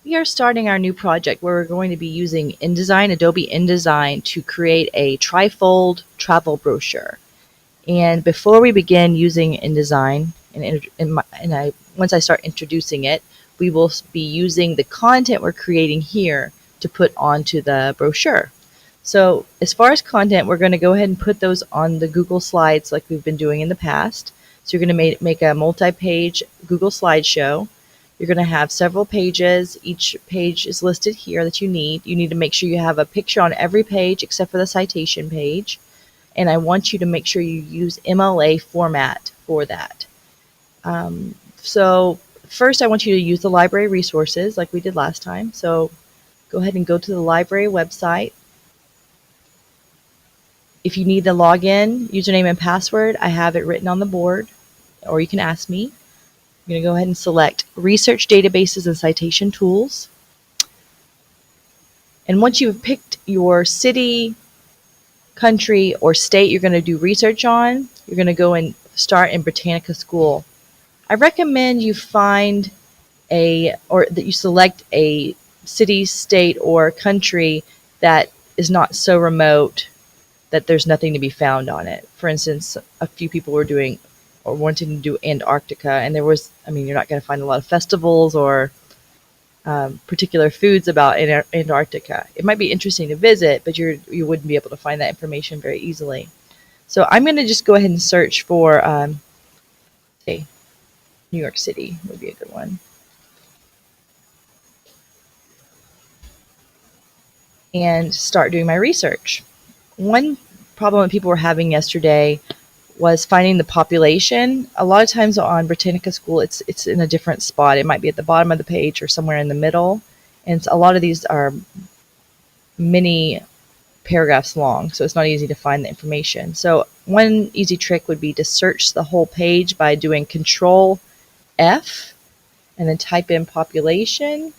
We are starting our new project where we're going to be using InDesign, Adobe InDesign, to create a trifold travel brochure. And before we begin using InDesign, once I start introducing it, we will be using the content we're creating here to put onto the brochure. So as far as content, we're going to go ahead and put those on the Google Slides like we've been doing in the past. So you're going to make a multi-page Google slideshow. You're going to have several pages. Each page is listed here that you need. You need to make sure you have a picture on every page except for the citation page. And I want you to make sure you use MLA format for that. So first I want you to use the library resources like we did last time. So go ahead and go to the library website. If you need the login, username, and password, I have it written on the board, or you can ask me. I'm going to go ahead and select Research Databases and Citation Tools. And once you've picked your city, country, or state you're going to do research on, you're going to go and start in Britannica School. I recommend you find that you select a city, state, or country that is not so remote that there's nothing to be found on it. For instance, a few people were doing or wanting to do Antarctica, and you're not going to find a lot of festivals or particular foods about Antarctica. It might be interesting to visit, but you wouldn't be able to find that information very easily. So I'm going to just go ahead and search for, say, New York City would be a good one. And start doing my research. One problem that people were having yesterday was finding the population. A lot of times on Britannica School, it's in a different spot. It might be at the bottom of the page or somewhere in the middle. And a lot of these are many paragraphs long, so it's not easy to find the information. So one easy trick would be to search the whole page by doing Control F and then type in population.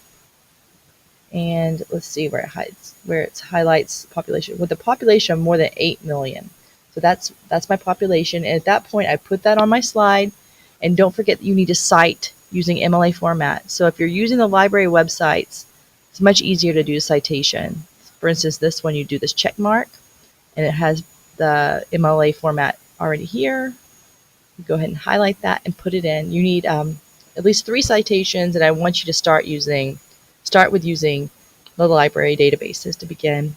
And let's see where it highlights population. With a population of more than 8 million. So that's my population. And at that point, I put that on my slide. And don't forget that you need to cite using MLA format. So if you're using the library websites, it's much easier to do a citation. For instance, this one, you do this check mark, and it has the MLA format already here. You go ahead and highlight that and put it in. You need at least 3 citations, and I want you to start with using the library databases to begin.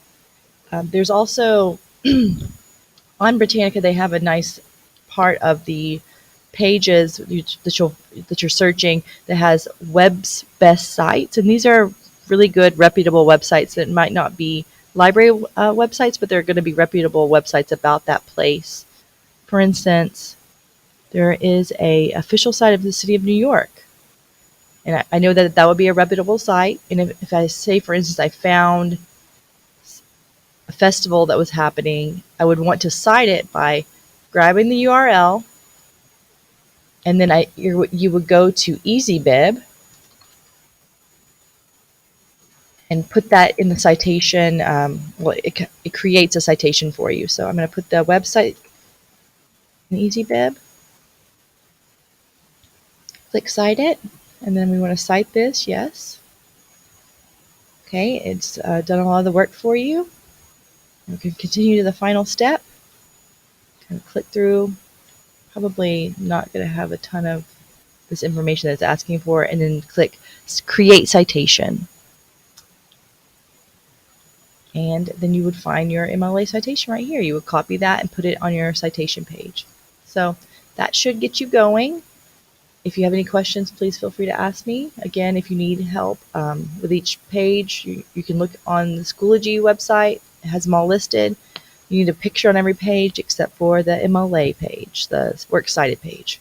There's also, on Britannica, they have a nice part of the pages that you're searching that has web's best sites. And these are really good, reputable websites that might not be library websites, but they're going to be reputable websites about that place. For instance, there is a official site of the city of New York. And I know that would be a reputable site. And if I say, for instance, I found a festival that was happening, I would want to cite it by grabbing the URL, and then you would go to EasyBib and put that in the citation. It creates a citation for you. So I'm going to put the website in EasyBib, click Cite It, and then we want to cite this, yes. Okay, it's done a lot of the work for you. We can continue to the final step. Kind of click through. Probably not going to have a ton of this information that it's asking for, and then click Create Citation. And then you would find your MLA citation right here. You would copy that and put it on your citation page. So that should get you going. If you have any questions, please feel free to ask me. Again, if you need help with each page, you can look on the Schoology website. It has them all listed. You need a picture on every page except for the MLA page, the Works Cited page.